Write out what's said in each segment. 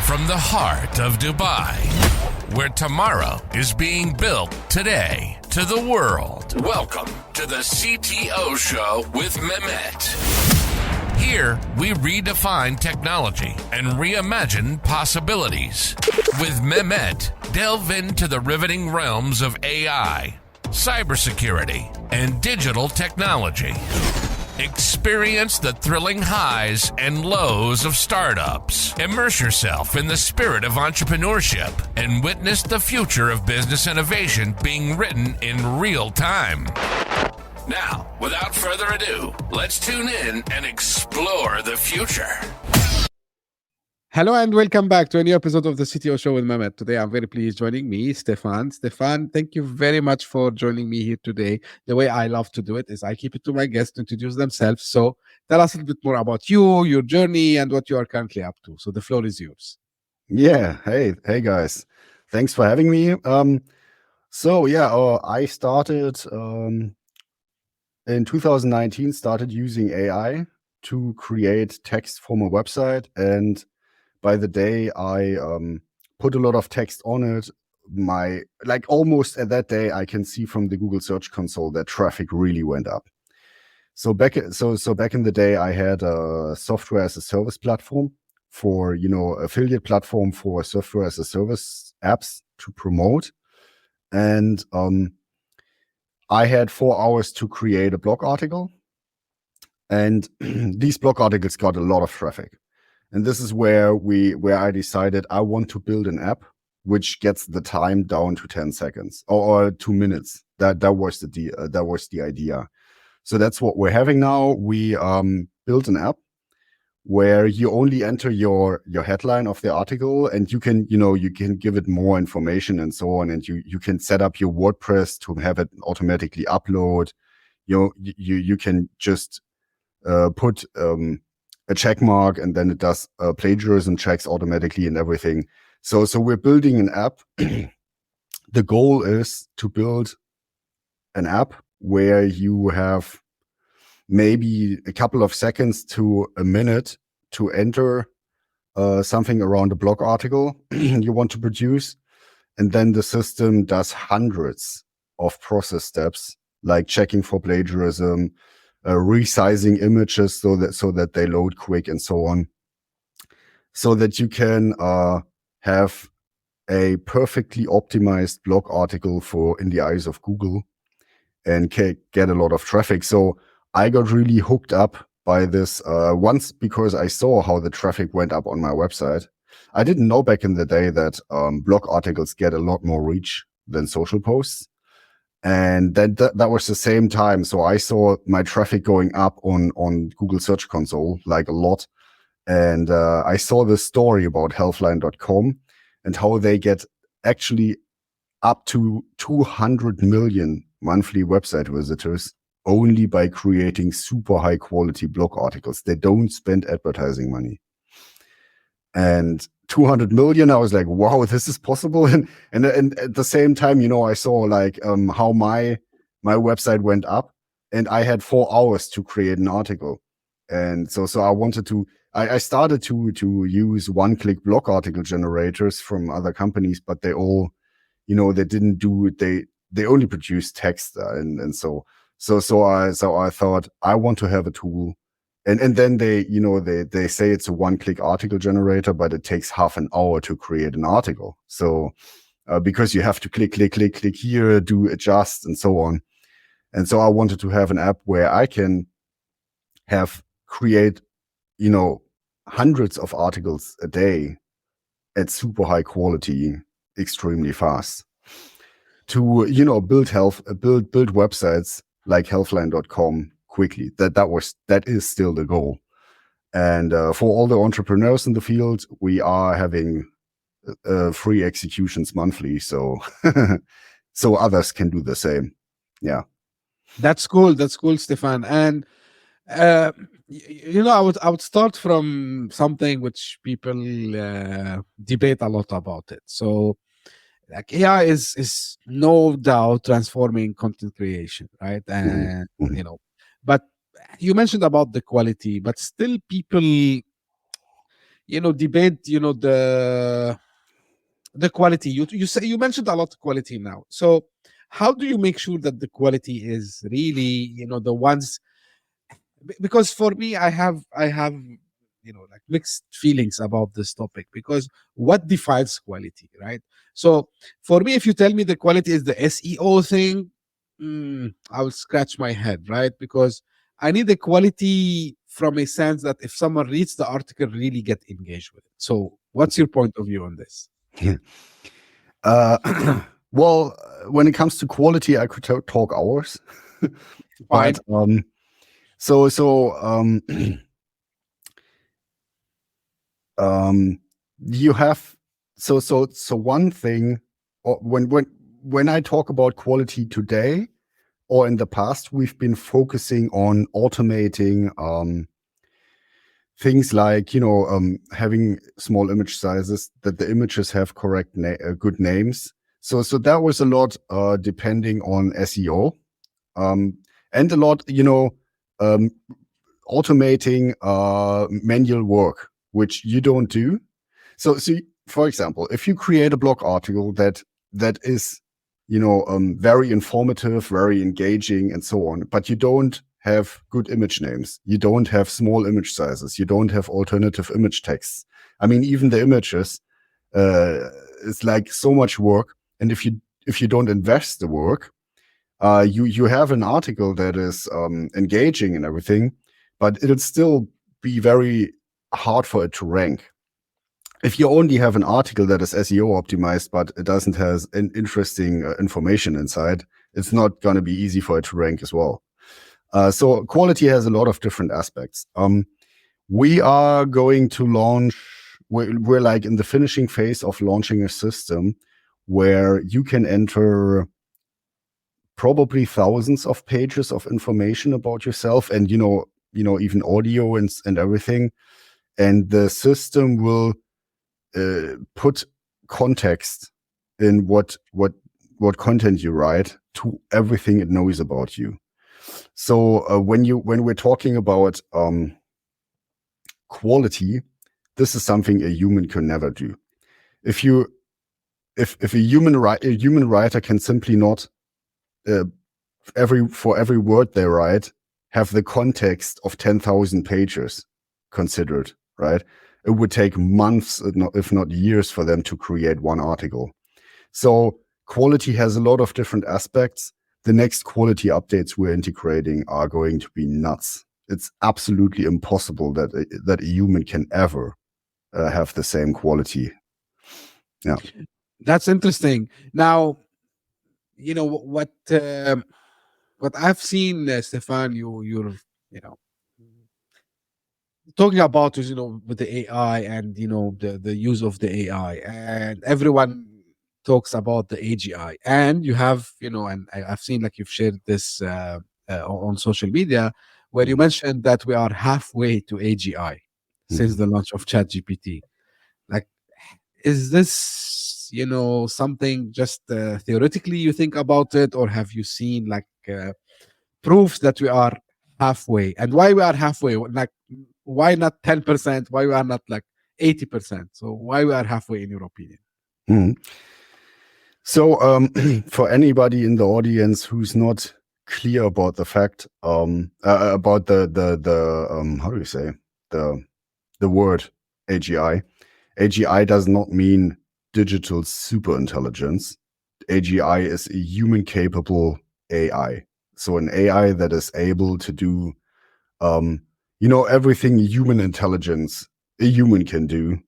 From the heart of Dubai, where tomorrow is being built today, to the world. Welcome to the CTO Show with Mehmet. Here, we redefine technology and reimagine possibilities. With Mehmet, delve into the riveting realms of AI, cybersecurity, and digital technology. Experience the thrilling highs and lows of startups. Immerse yourself in the spirit of entrepreneurship and witness the future of business innovation being written in real time. Now, without further ado, let's tune in and explore the future. Hello and welcome back to a new episode of the CTO Show with Mehmet. Today I'm very pleased joining me, Stefan. Stefan, thank you very much for joining me here today. The way I love to do it is I keep it to my guests to introduce themselves. So tell us a little bit more about you, your journey, and what you are currently up to. So the floor is yours. Yeah. Hey guys. Thanks for having me. I started in 2019, started using AI to create text for my website, and by the day I put a lot of text on it. Almost at that day, I can see from the Google Search Console that traffic really went up. So back in the day, I had a software as a service platform for, affiliate platform for software as a service apps to promote. And I had 4 hours to create a blog article. And these blog articles got a lot of traffic. And this is where I decided I want to build an app which gets the time down to 10 seconds or 2 minutes. That was the idea. So that's what we're having now. We built an app where you only enter your headline of the article, and you can give it more information and so on, and you can set up your WordPress to have it automatically upload. You can just put a check mark, and then it does plagiarism checks automatically and everything. So we're building an app. The goal is to build an app where you have maybe a couple of seconds to a minute to enter something around a blog article you want to produce. And then the system does hundreds of process steps, like checking for plagiarism, resizing images so that they load quick and so on, so that you can have a perfectly optimized blog article in the eyes of Google and get a lot of traffic. So I got really hooked up by this once because I saw how the traffic went up on my website. I didn't know back in the day that blog articles get a lot more reach than social posts. And that was the same time. So I saw my traffic going up on Google Search Console, like a lot. And I saw this story about healthline.com and how they get actually up to 200 million monthly website visitors only by creating super high quality blog articles. They don't spend advertising money. And 200 million, I was like, wow, this is possible. And at the same time, I saw how my website went up, and I had 4 hours to create an article. And so I wanted to, I started to use one-click blog article generators from other companies, but they all, they didn't do it. They only produce text. So I thought I want to have a tool. And then they say it's a one-click article generator, but it takes half an hour to create an article. So because you have to click here, do adjust, and so on. And so I wanted to have an app where I can create, hundreds of articles a day at super high quality, extremely fast. To build websites like healthline.com quickly. That is still the goal. And for all the entrepreneurs in the field, we are having free executions monthly, so so others can do the same. Yeah, that's cool, Stefan. And I would start from something which people debate a lot about it. So like AI is no doubt transforming content creation, right? And but you mentioned about the quality, but still people debate, the quality. You mentioned a lot of quality now. So how do you make sure that the quality is really, the ones? Because for me, I have like mixed feelings about this topic, because what defines quality, right? So for me, if you tell me the quality is the SEO thing, I will scratch my head, right? Because I need the quality from a sense that if someone reads the article, really get engaged with it. So what's your point of view on this? Well, when it comes to quality, I could talk hours. Fine. But you have so one thing, when I talk about quality today or in the past, we've been focusing on automating things like having small image sizes, that the images have correct good names. So that was a lot depending on SEO, and a lot automating manual work, which you don't do. So for example, if you create a blog article that is very informative, very engaging, and so on, but you don't have good image names, you don't have small image sizes, you don't have alternative image texts. I mean, even the images is like so much work, and if you don't invest the work, you have an article that is engaging and everything, but it'll still be very hard for it to rank. If you only have an article that is SEO optimized, but it doesn't have an interesting information inside, it's not going to be easy for it to rank as well. So quality has a lot of different aspects. We are going to launch, we're like in the finishing phase of launching a system where you can enter probably thousands of pages of information about yourself, and even audio and everything, and the system will put context in what content you write to everything it knows about you. So when we're talking about quality, this is something a human can never do. If a human writer can simply not for every word they write have the context of 10,000 pages considered, right? It would take months, if not years, for them to create one article. So quality has a lot of different aspects. The next quality updates we're integrating are going to be nuts. It's absolutely impossible that a human can ever have the same quality. Yeah, That's interesting. Now, what I've seen, Stefan, you're talking about is with the AI and the use of the AI, and everyone talks about the AGI, and you have and I've seen, like, you've shared this on social media, where you mentioned that we are halfway to AGI since the launch of ChatGPT. Like, is this something just theoretically you think about it, or have you seen like proofs that we are halfway? And why we are halfway? Like, why not 10%? Why we are not like 80%? So why we are halfway, in your opinion? So for anybody in the audience who's not clear about the fact about the how do you say the word AGI? AGI does not mean digital super intelligence. AGI is a human capable AI. So an AI that is able to do everything human intelligence a human can do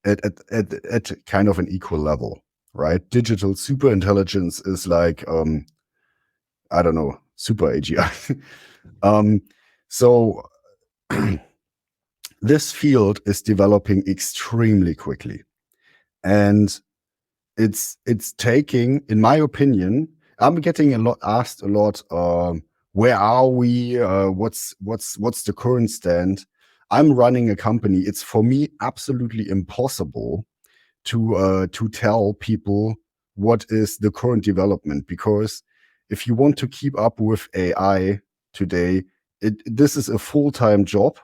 at kind of an equal level, right? Digital super intelligence is like I don't know, super AGI. So this field is developing extremely quickly, and it's taking, in my opinion, I'm getting asked a lot, where are we? What's the current stand? I'm running a company. It's for me absolutely impossible to tell people what is the current development, because if you want to keep up with AI today, this is a full-time job.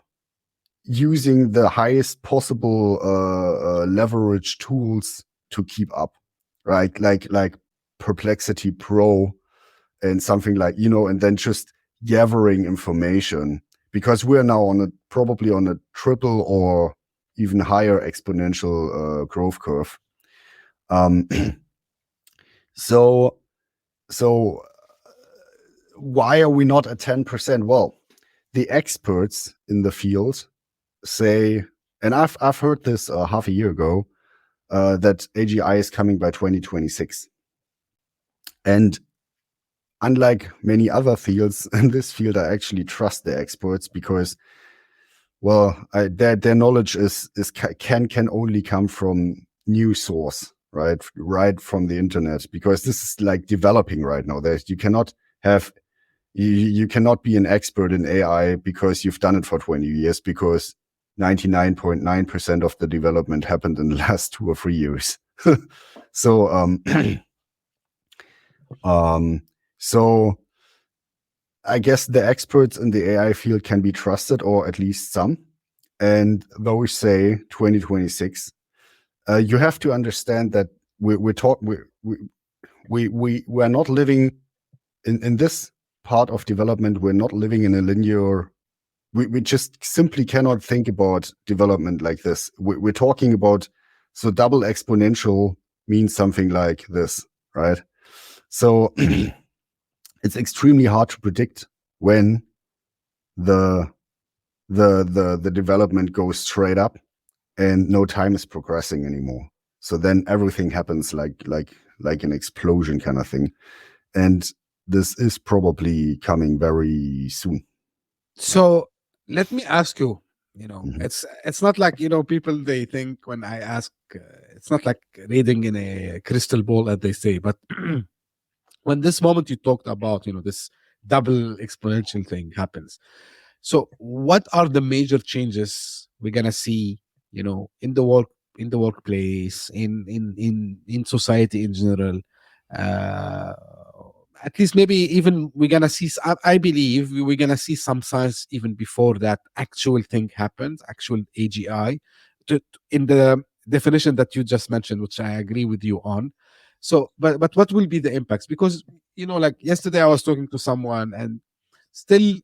using the highest possible leverage tools to keep up, right? Like Perplexity Pro and something like, and then just gathering information, because we're now probably on a triple or even higher exponential growth curve. So why are we not at 10%? Well, the experts in the field say, and I've heard this half a year ago, that AGI is coming by 2026. And unlike many other fields, in this field, I actually trust the experts because, well, their knowledge can only come from news source, right from the internet, because this is like developing right now. You cannot be an expert in AI because you've done it for 20 years, because 99.9% of the development happened in the last 2 or 3 years. So I guess the experts in the AI field can be trusted, or at least some. And those say 2026. You have to understand that we're not living in this part of development. We're not living in a linear. We just simply cannot think about development like this. We're talking about, so double exponential means something like this, right? So it's extremely hard to predict when the development goes straight up and no time is progressing anymore. So then everything happens like an explosion kind of thing. And this is probably coming very soon. So let me ask you, it's not like, people, they think when I ask, it's not like reading in a crystal ball, as they say, but when this moment you talked about, this double exponential thing happens. So what are the major changes we're going to see, in the workplace, in society in general? At least maybe even we're going to see, I believe we're going to see some signs even before that actual thing happens, actual AGI, in the definition that you just mentioned, which I agree with you on. So, but what will be the impacts? Because, like yesterday I was talking to someone, and still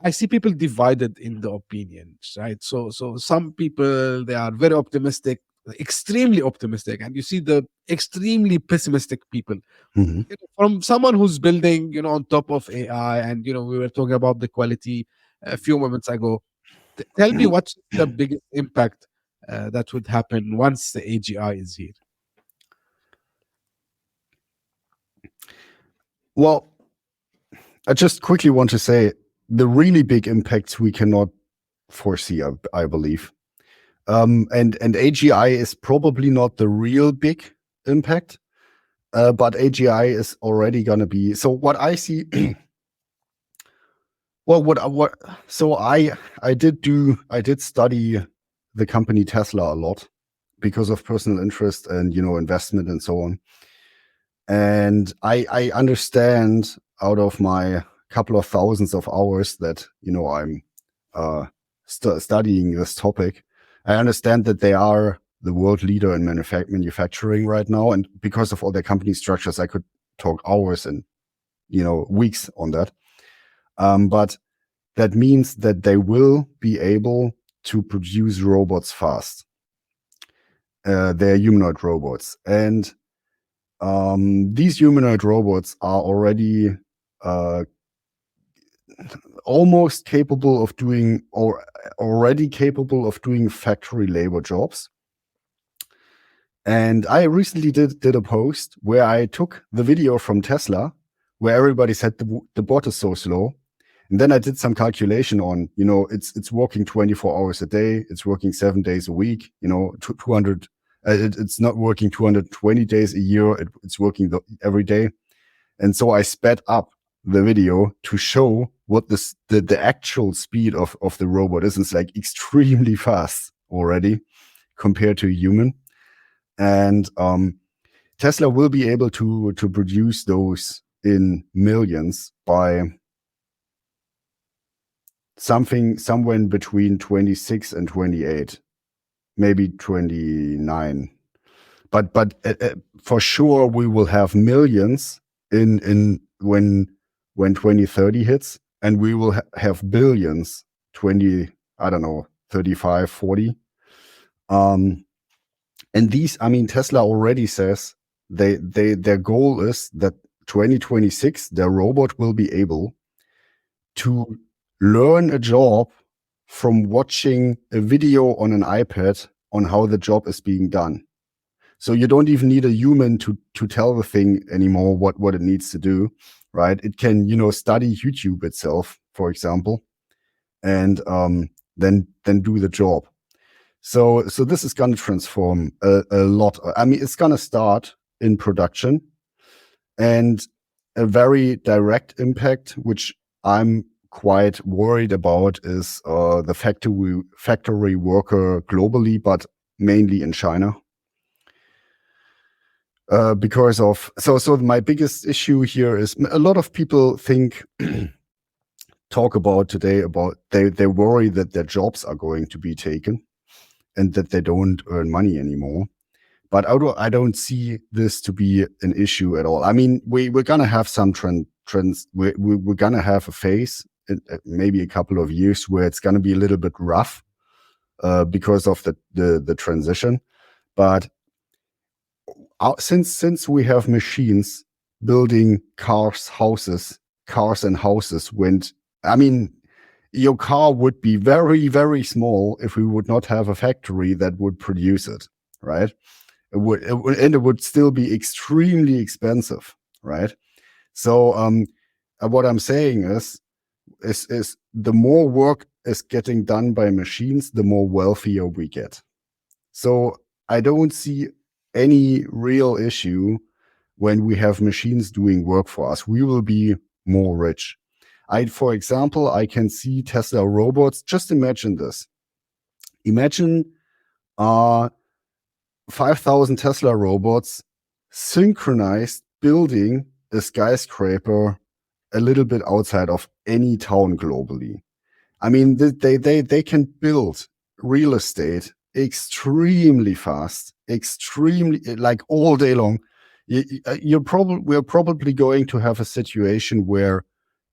I see people divided in the opinions, right? So some people, they are very optimistic, extremely optimistic, and you see the extremely pessimistic people. From someone who's building, on top of AI, and we were talking about the quality a few moments ago. Tell me, what's the biggest impact that would happen once the AGI is here? Well, I just quickly want to say the really big impacts we cannot foresee, I believe. And AGI is probably not the real big impact, but AGI is already going to be. So what I see, well, so I did study the company Tesla a lot because of personal interest and, investment and so on. And I understand out of my couple of thousands of hours that, I'm studying this topic, I understand that they are the world leader in manufacturing right now. And because of all their company structures, I could talk hours and, weeks on that. But that means that they will be able to produce robots fast. They're humanoid robots. And these humanoid robots are already almost capable of doing, or already capable of doing, factory labor jobs. And I recently did a post where I took the video from Tesla where everybody said the bot is so slow. And then I did some calculation on, it's working 24 hours a day. It's working 7 days a week, 200. It's not working 220 days a year. It's working every day. And so I sped up the video to show what the actual speed of the robot is. It's like extremely fast already compared to a human. And Tesla will be able to produce those in millions by somewhere in between 26 and 28, maybe 29. But for sure we will have millions in when 2030 hits, and we will have billions 35, 40. And these, I mean, Tesla already says their goal is that 2026 their robot will be able to learn a job from watching a video on an iPad on how the job is being done. So you don't even need a human to tell the thing anymore what it needs to do, right? It can, study YouTube itself, for example, and then do the job. So this is going to transform a lot. I mean, it's going to start in production, and a very direct impact, which I'm quite worried about, is the factory worker globally, but mainly in China. Because of so my biggest issue here is a lot of people talk about today about they worry that their jobs are going to be taken and that they don't earn money anymore. But I don't see this to be an issue at all. I mean, we're gonna have some trends. We're gonna have a phase, maybe a couple of years, where it's gonna be a little bit rough because of the transition. But since we have machines building cars and houses, your car would be very, very small if we would not have a factory that would produce it, right? It would still be extremely expensive, right? So what I'm saying is the more work is getting done by machines, the more wealthier we get. So I don't see any real issue when we have machines doing work for us. We will be more rich. For example, I can see Tesla robots. Just imagine this. Imagine 5,000 Tesla robots synchronized building a skyscraper a little bit outside of any town globally. I mean, they can build real estate extremely fast, extremely, like all day long. We're probably going to have a situation where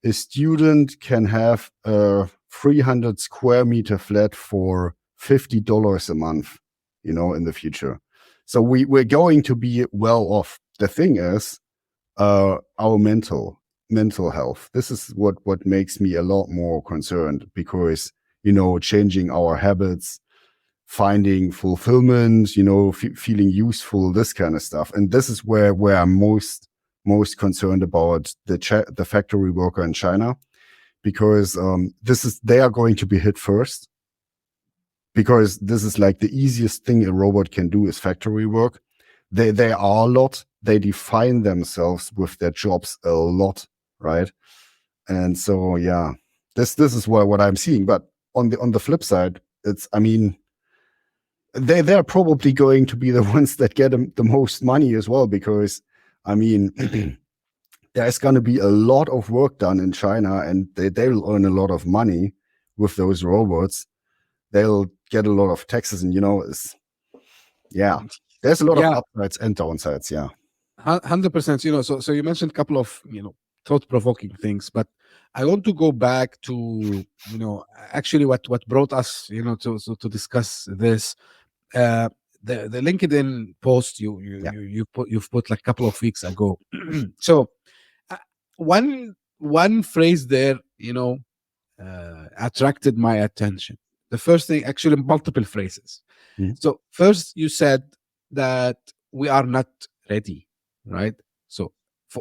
a student can have a 300 square meter flat for $50 a month, in the future. So we're going to be well off. The thing is, our mental health. This is what makes me a lot more concerned, because, changing our habits, finding fulfillment, feeling useful, this kind of stuff. And this is where I'm most concerned about the factory worker in China, because they are going to be hit first, because this is like the easiest thing a robot can do is factory work. They are a lot. They define themselves with their jobs a lot, right? And so, yeah, this is what I'm seeing. But on the flip side, they're probably going to be the ones that get the most money as well, because, there's going to be a lot of work done in China, and they will earn a lot of money with those robots. They'll get a lot of taxes, and there's a lot of upsides and downsides. Yeah, 100%. So you mentioned a couple of thought-provoking things, but I want to go back to actually what brought us to discuss this. The LinkedIn post you've put like a couple of weeks ago. So one phrase there attracted my attention. The first thing, actually multiple phrases. Mm-hmm. So first you said that we are not ready, right? So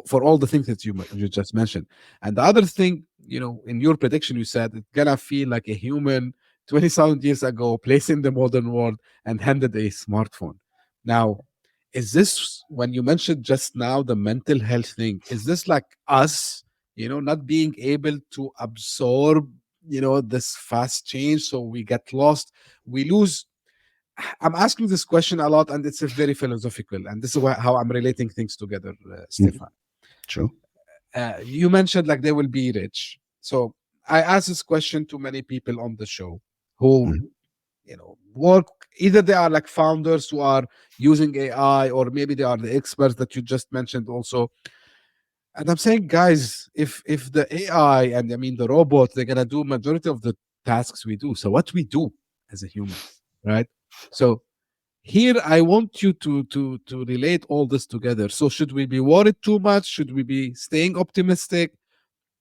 for all the things that you just mentioned. And the other thing, in your prediction, you said it's gonna feel like a human 20,000 years ago placed in the modern world and handed a smartphone. Now, is this, when you mentioned just now the mental health thing, is this like us, not being able to absorb this fast change, so we get lost, we lose? I'm asking this question a lot, and it's a very philosophical, and this is how I'm relating things together, Stefan. True. You mentioned like they will be rich. So I ask this question to many people on the show who, Mhm. work, either they are like founders who are using AI, or maybe they are the experts that you just mentioned also. And I'm saying, guys, if the AI and I mean the robot, they're gonna do majority of the tasks we do. So what we do as a humans, right? So here I want you to relate all this together. So should we be worried too much? Should we be staying optimistic?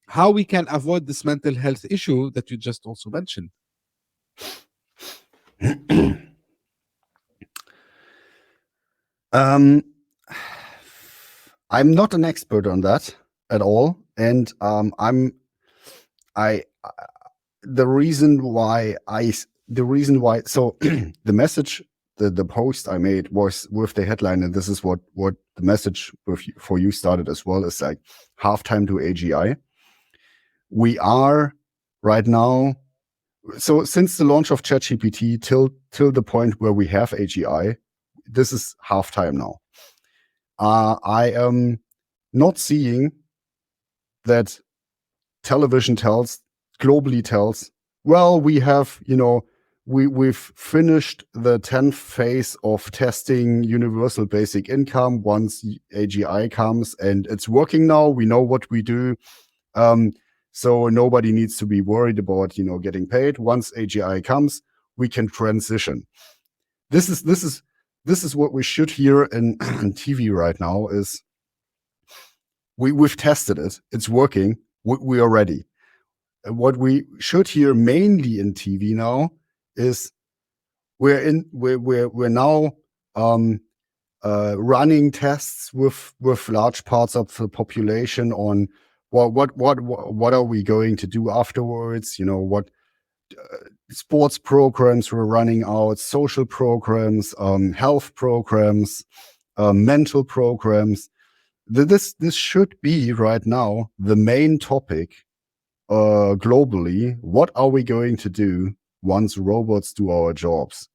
How we can avoid this mental health issue that you just also mentioned? I'm not an expert on that at all, and I the reason why so the message, the post I made was with the headline, and this is what the message for you started as well, is like halftime to AGI. We are right now, so since the launch of ChatGPT till the point where we have AGI, this is halftime now. I am not seeing that television globally tells, well, we have, we've finished the 10th phase of testing universal basic income once AGI comes, and it's working now. We know what we do. So nobody needs to be worried about, getting paid. Once AGI comes, we can transition. This is what we should hear in TV right now, is we've tested it. It's working. We are ready. What we should hear mainly in TV now is we're now running tests with large parts of the population on what are we going to do afterwards? What sports programs we're running out, social programs, health programs, mental programs. This should be right now the main topic globally. What are we going to do once robots do our jobs?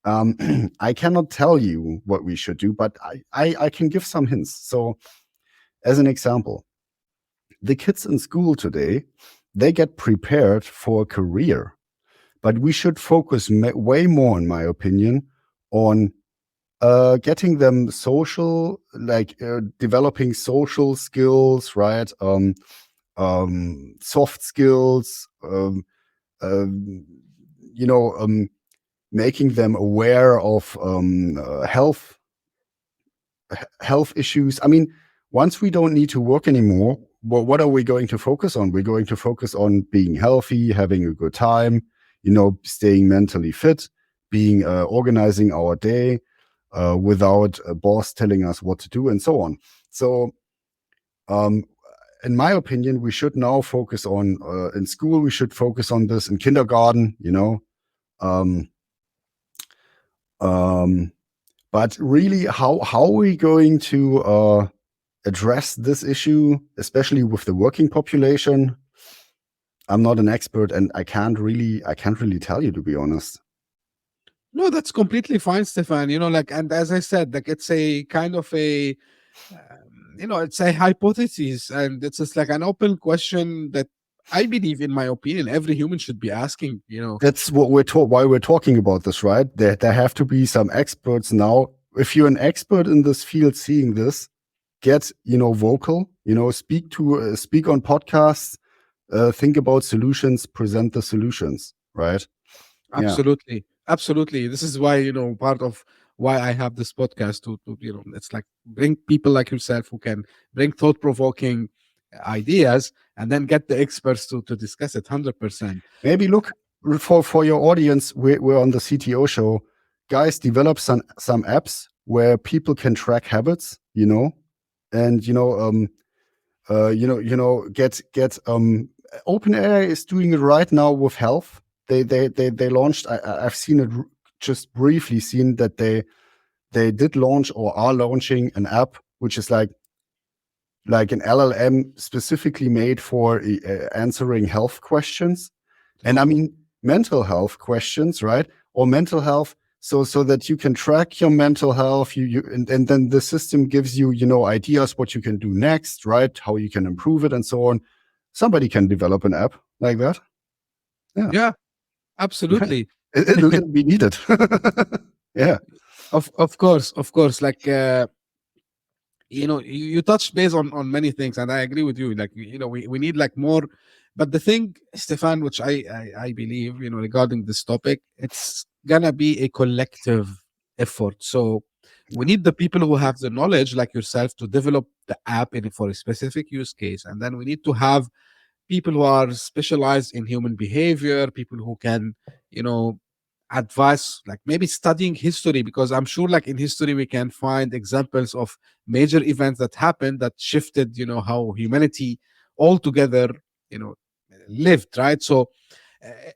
I cannot tell you what we should do, but I can give some hints. So as an example, the kids in school today, they get prepared for a career, but we should focus way more, in my opinion, on getting them social, like developing social skills, right? Soft skills, making them aware of health issues. I mean, once we don't need to work anymore, well, what are we going to focus on? We're going to focus on being healthy, having a good time, staying mentally fit, being organizing our day without a boss telling us what to do, and so on. So in my opinion, we should now focus on in school. We should focus on this in kindergarten, but really, how are we going to address this issue, especially with the working population? I'm not an expert, and I can't really tell you, to be honest. No, that's completely fine, Stefan. And as I said, like it's a kind of a it's a hypothesis, and it's just like an open question that I believe, in my opinion, every human should be asking. That's what why we're talking about this, right? There have to be some experts now. If you're an expert in this field, seeing this, get vocal. Speak on podcasts. Think about solutions. Present the solutions. Right? Absolutely. Yeah. Absolutely. This is why part of why I have this podcast to it's like bring people like yourself who can bring thought-provoking ideas, and then get the experts to discuss it 100%. Maybe look for your audience. We're on the CTO show. Guys, develop some apps where people can track habits, and get OpenAI is doing it right now with health. They launched. I've seen it just briefly. Seen that they did launch or are launching an app which is like an LLM specifically made for answering health questions, and I mean mental health questions, right? Or mental health, so that you can track your mental health. And then the system gives you ideas what you can do next, right? How you can improve it, and so on. Somebody can develop an app like that. Yeah, absolutely. It'll be needed. Yeah. Of course. Like you touched base on many things, and I agree with you. Like we need like more. But the thing, Stefan, which I believe, regarding this topic, it's gonna be a collective effort. So we need the people who have the knowledge, like yourself, to develop the app for a specific use case, and then we need to have people who are specialized in human behavior, people who can, advise, like maybe studying history, because I'm sure like in history we can find examples of major events that happened that shifted, how humanity altogether, lived, right? So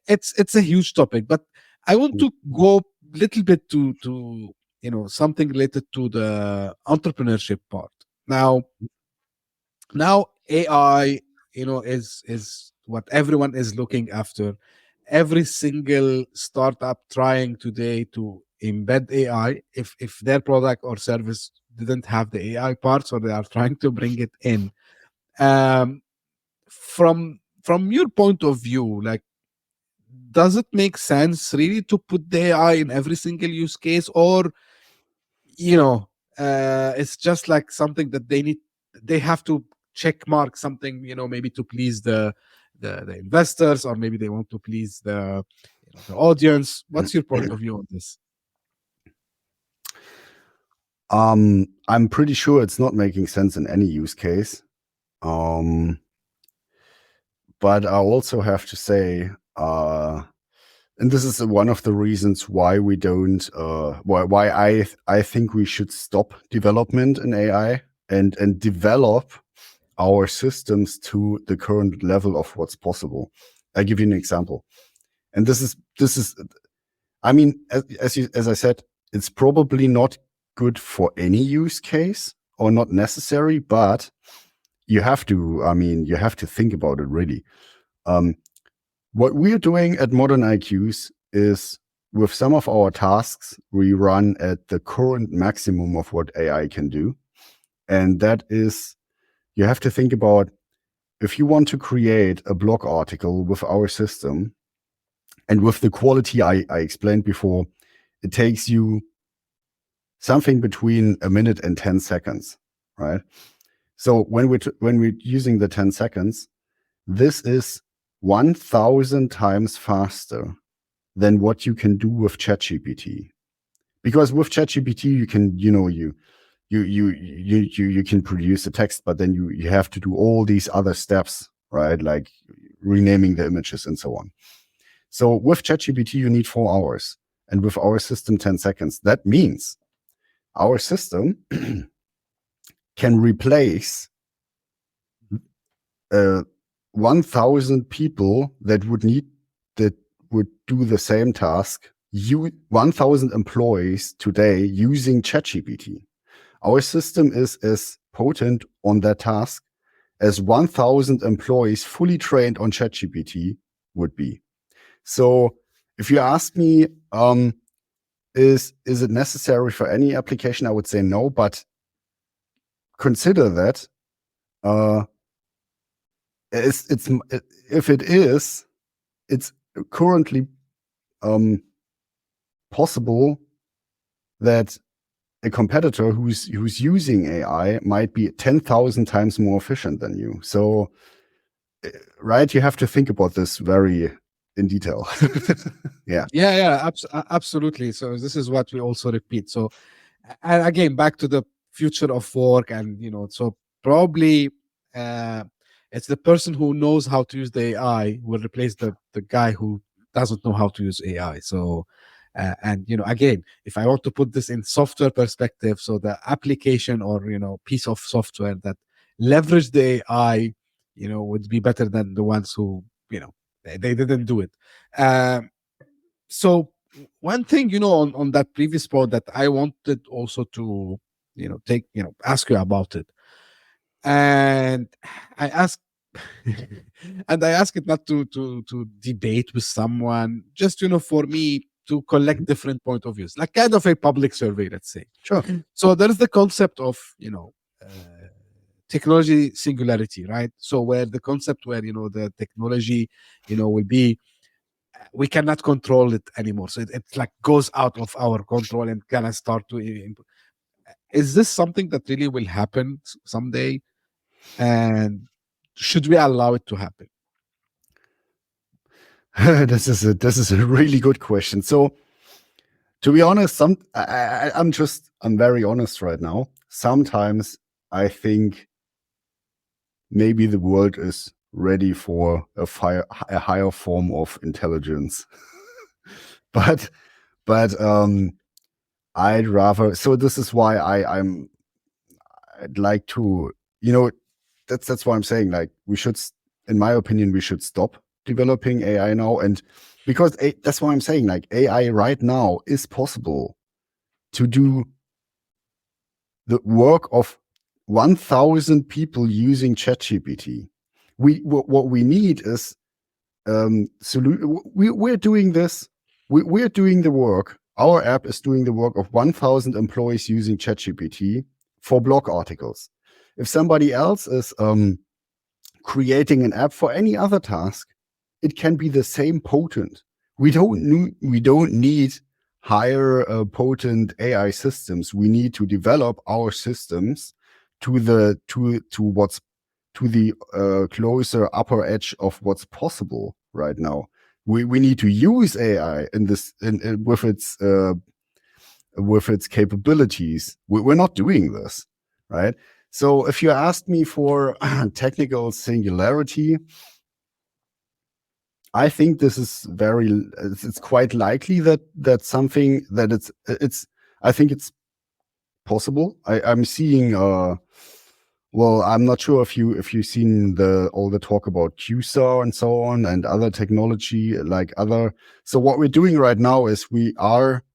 it's a huge topic, but I want to go a little bit to something related to the entrepreneurship part. Now AI, is what everyone is looking after. Every single startup trying today to embed AI, if their product or service didn't have the AI part, so they are trying to bring it in. um from your point of view, like, does it make sense really to put the AI in every single use case, or it's just like something that they have to check mark something, maybe to please the investors, or maybe they want to please the audience? What's your point of view on this? I'm pretty sure it's not making sense in any use case. But I also have to say, and this is one of the reasons why we don't, why I think we should stop development in AI and develop our systems to the current level of what's possible. I'll give you an example. And this is, I mean, as I said, it's probably not good for any use case or not necessary, but you have to think about it really. What we're doing at Modern IQs is, with some of our tasks, we run at the current maximum of what AI can do. And that is, you have to think about, if you want to create a blog article with our system, and with the quality I explained before, it takes you something between a minute and 10 seconds, right? So when we're using the 10 seconds, this is 1,000 times faster than what you can do with ChatGPT. Because with ChatGPT, you can, you can produce a text, but then you have to do all these other steps, right? Like renaming the images and so on. So with ChatGPT, you need 4 hours, and with our system, 10 seconds. That means our system can replace 1,000 people that would do the same task. 1,000 employees today using ChatGPT. Our system is as potent on that task as 1,000 employees fully trained on ChatGPT would be. So if you ask me, is it necessary for any application? I would say no, but consider that if it is, it's currently possible that a competitor who's using AI might be 10,000 times more efficient than you. So, right, you have to think about this very in detail. Yeah, absolutely. So this is what we also repeat. So, and again, back to the future of work, and so probably it's the person who knows how to use the AI will replace the guy who doesn't know how to use AI. So, and again, if I want to put this in software perspective, so the application or piece of software that leverage the AI, would be better than the ones who they didn't do it. So one thing, on that previous point that I wanted also to, ask you about it. And I ask, and I ask it not to debate with someone, just, for me to collect different point of views, like kind of a public survey, let's say. Sure. So there is the concept of, technology singularity, right? So where the concept where the technology will be, we cannot control it anymore, so it like goes out of our control and kind of start to is this something that really will happen someday, and should we allow it to happen? This is a really good question. So, to be honest, I'm very honest right now. Sometimes I think maybe the world is ready for a higher form of intelligence. but I'd rather. So this is why I'd like to. That's why I'm saying, like, in my opinion, we should stop developing AI now, and because that's why I'm saying, like, AI right now is possible to do the work of 1,000 people using ChatGPT. What we need is we're doing this. We're doing the work. Our app is doing the work of 1,000 employees using ChatGPT for blog articles. If somebody else is creating an app for any other task, it can be the same potent. We don't need higher potent AI systems. We need to develop our systems to the closer upper edge of what's possible right now. We need to use AI with its capabilities. We're not doing this, right? So if you ask me for technical singularity, I think this is it's quite likely that something that I think it's possible. I'm seeing well, I'm not sure if you've seen all the talk about QSAR and so on and other technology so what we're doing right now is we are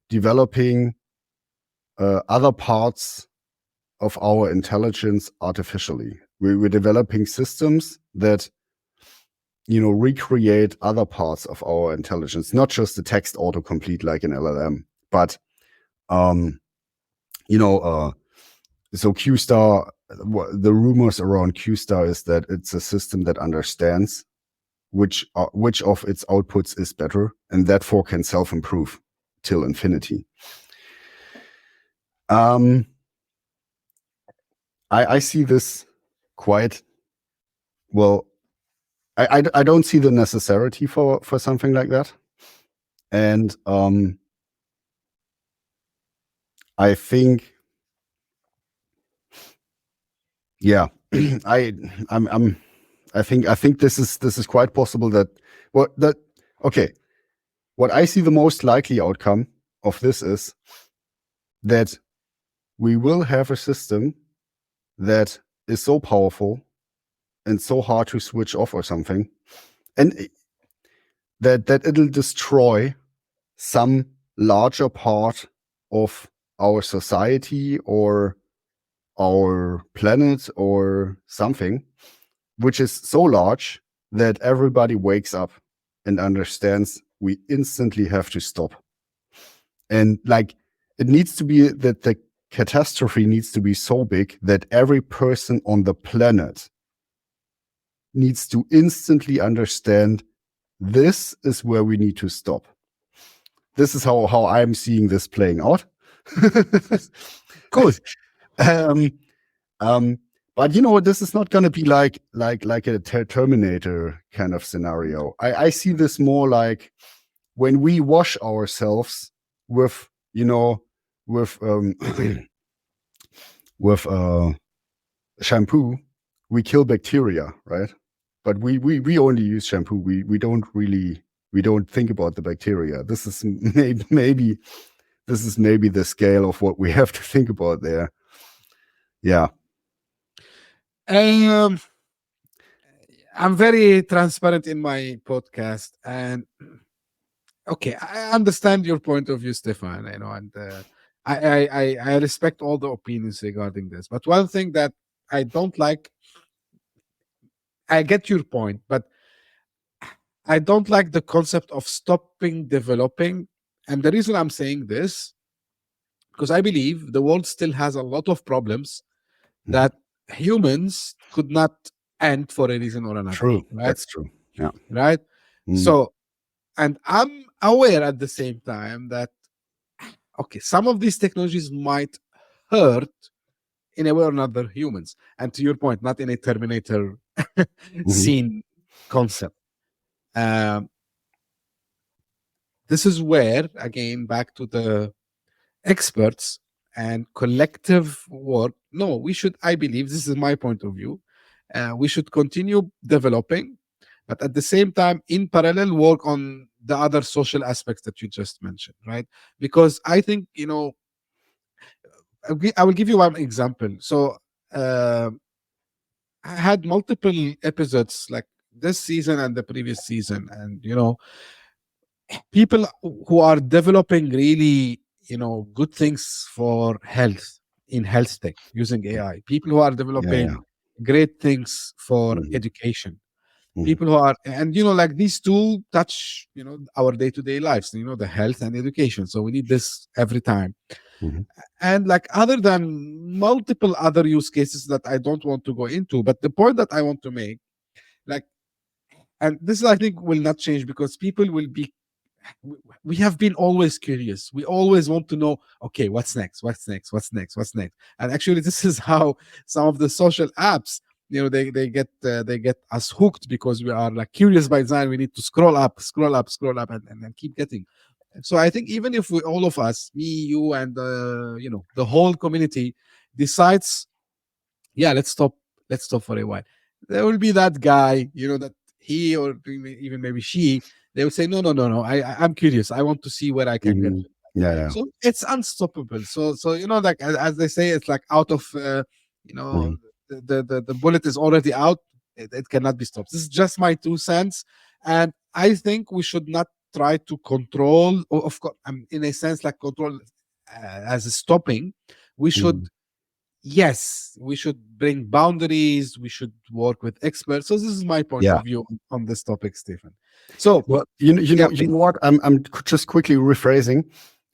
developing other parts of our intelligence artificially. We're developing systems that recreate other parts of our intelligence, not just the text autocomplete like an LLM, but so QStar, the rumors around QStar is that it's a system that understands which of its outputs is better and therefore can self-improve till infinity. I see this quite well. I don't see the necessity for something like that, and I think, yeah, I think this is quite possible what I see the most likely outcome of this is that we will have a system that is so powerful and so hard to switch off or something, and that it'll destroy some larger part of our society or our planet or something, which is so large that everybody wakes up and understands we instantly have to stop. And like, it needs to be that the catastrophe needs to be so big that every person on the planet needs to instantly understand this is where we need to stop. This is how I'm seeing this playing out. Cool. But this is not going to be like a Terminator kind of scenario. I see this more like when we wash ourselves with with shampoo, we kill bacteria, right? But we only use shampoo. We don't think about the bacteria. This is maybe the scale of what we have to think about there. Yeah. I'm very transparent in my podcast, and okay, I understand your point of view, Stefan. And I respect all the opinions regarding this. But one thing that I don't like, I get your point, but I don't like the concept of stopping developing. And the reason I'm saying this, because I believe the world still has a lot of problems that humans could not end for a reason or another. True. Right? That's true. Yeah. Right. Mm. So, and I'm aware at the same time that, okay, some of these technologies might hurt in a way or another humans. And to your point, not in a Terminator scene concept. This is where, again, back to the experts and collective work. No, we should, I believe, this is my point of view, we should continue developing, but at the same time, in parallel, work on the other social aspects that you just mentioned, right? Because I think, I will give you one example. So I had multiple episodes like this season and the previous season, and people who are developing really good things for health in health tech using AI, people who are developing great things for education, people who are, and like these two touch our day-to-day lives, the health and education, so we need this every time. And like, other than multiple other use cases that I don't want to go into, but the point that I want to make, like, and this I think will not change, because people will be, we have been always curious. We always want to know, okay, what's next? And actually, this is how some of the social apps, they get us hooked, because we are like curious by design. We need to scroll up, and keep getting. So I think even if all of us, me, you, and the whole community decides, yeah, let's stop for a while, there will be that guy, that he, or even maybe she, they will say, no, I'm curious, I want to see where I can get to. Yeah. So it's unstoppable. So like, as they say, it's like out of the bullet is already out. It cannot be stopped. This is just my 2 cents, and I think we should not try to control, or of course, in a sense, like control as a stopping. We should, yes, we should bring boundaries. We should work with experts. So this is my point of view on this topic, Stefan. So, well, you know what? I'm just quickly rephrasing.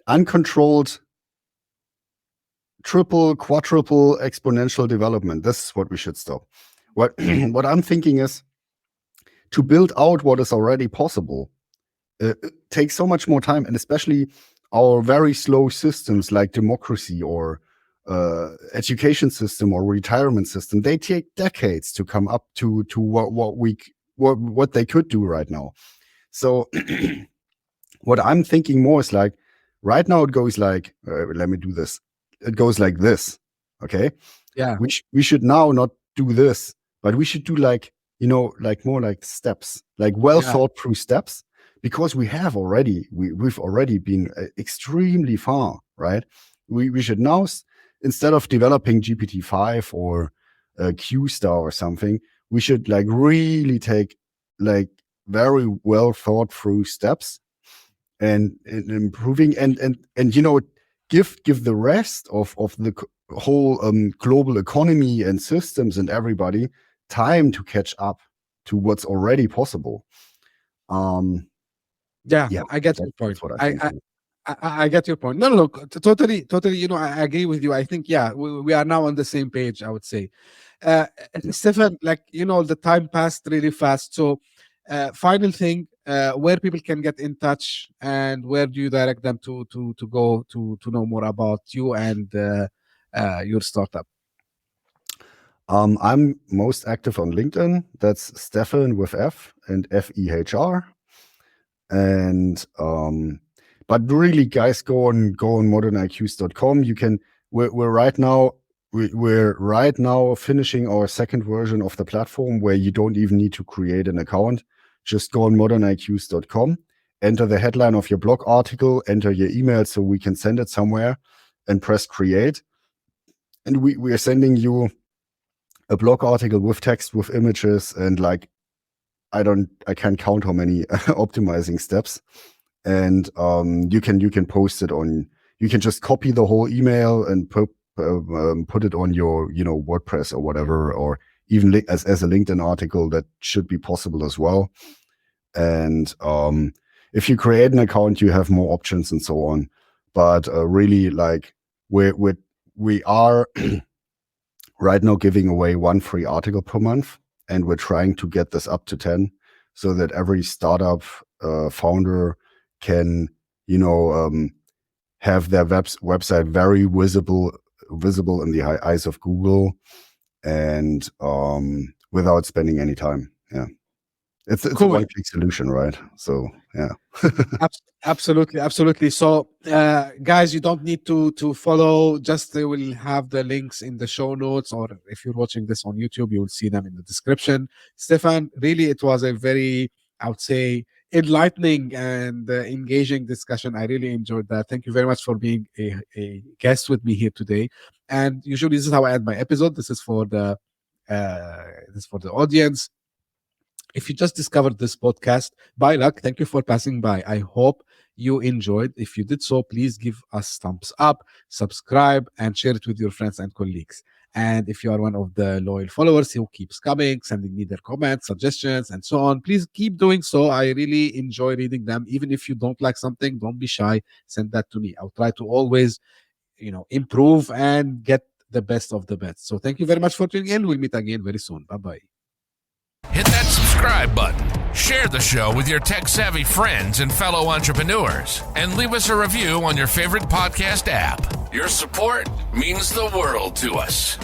Uncontrolled triple, quadruple exponential development. This is what we should stop. What I'm thinking is, to build out what is already possible takes so much more time, and especially our very slow systems like democracy or education system or retirement system, they take decades to come up to what they could do right now. So what I'm thinking more is like, right now it goes like, let me do this. It goes like this. Okay. Yeah. We should now not do this, but we should do like, like more like steps, like thought through steps, because we've already been extremely far, right? We should now, instead of developing GPT-5 or Q-Star or something, we should like really take like very well thought through steps and improving and give the rest of the whole global economy and systems and everybody time to catch up to what's already possible. I get your point. I get your point. No, totally. I agree with you. I think, we are now on the same page, I would say. Stefan, like, the time passed really fast. So, final thing, where people can get in touch, and where do you direct them to go to know more about you and your startup? I'm most active on LinkedIn. That's Stefan with F and Fehr. And but really, guys, go on moderniqs.com. You can. We're right now finishing our second version of the platform, where you don't even need to create an account. Just go on moderniqs.com, enter the headline of your blog article, enter your email so we can send it somewhere, and press create. And we are sending you a blog article with text, with images, and like, I can't count how many optimizing steps. And you can post it on, you can just copy the whole email and put it on your WordPress or whatever, or even as a LinkedIn article. That should be possible as well. And if you create an account, you have more options and so on. But really, like, we are right now giving away 1 free article per month, and we're trying to get this up to 10 so that every startup founder can, have their website very visible in the eyes of Google, and without spending any time. Yeah. It's cool. A one-click solution, right? So, yeah. Absolutely. So, guys, you don't need to follow. Just they will have the links in the show notes, or if you're watching this on YouTube, you will see them in the description. Stefan, really, it was a very, I would say, enlightening and engaging discussion. I really enjoyed that. Thank you very much for being a guest with me here today. And usually, this is how I end my episode. This is for the audience. If you just discovered this podcast by luck, thank you for passing by. I hope you enjoyed. If you did so, please give us thumbs up, subscribe, and share it with your friends and colleagues. And if you are one of the loyal followers who keeps coming, sending me their comments, suggestions, and so on, please keep doing so. I really enjoy reading them. Even if you don't like something, don't be shy. Send that to me. I'll try to always, improve and get the best of the best. So thank you very much for tuning in. We'll meet again very soon. Bye-bye. Hit that subscribe button, share the show with your tech-savvy friends and fellow entrepreneurs, and leave us a review on your favorite podcast app. Your support means the world to us.